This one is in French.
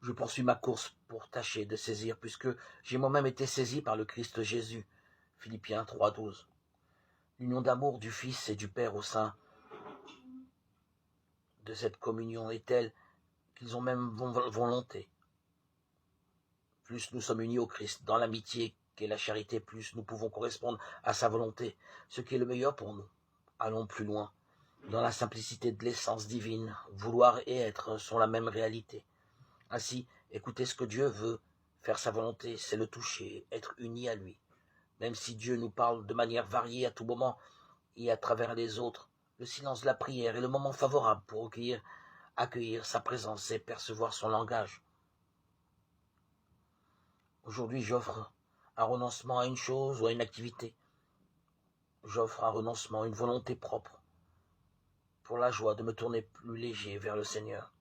Je poursuis ma course pour tâcher de saisir, puisque j'ai moi-même été saisi par le Christ Jésus. Philippiens 3,12. L'union d'amour du Fils et du Père au sein de cette communion est telle qu'ils ont même volonté. Plus nous sommes unis au Christ dans l'amitié qu'est la charité, plus nous pouvons correspondre à sa volonté, ce qui est le meilleur pour nous. Allons plus loin. Dans la simplicité de l'essence divine, vouloir et être sont la même réalité. Ainsi, écoutez ce que Dieu veut, faire sa volonté, c'est le toucher, être uni à lui. Même si Dieu nous parle de manière variée à tout moment et à travers les autres, le silence de la prière est le moment favorable pour accueillir sa présence et percevoir son langage. Aujourd'hui, j'offre un renoncement à une chose ou à une activité. J'offre un renoncement, une volonté propre, pour la joie de me tourner plus léger vers le Seigneur.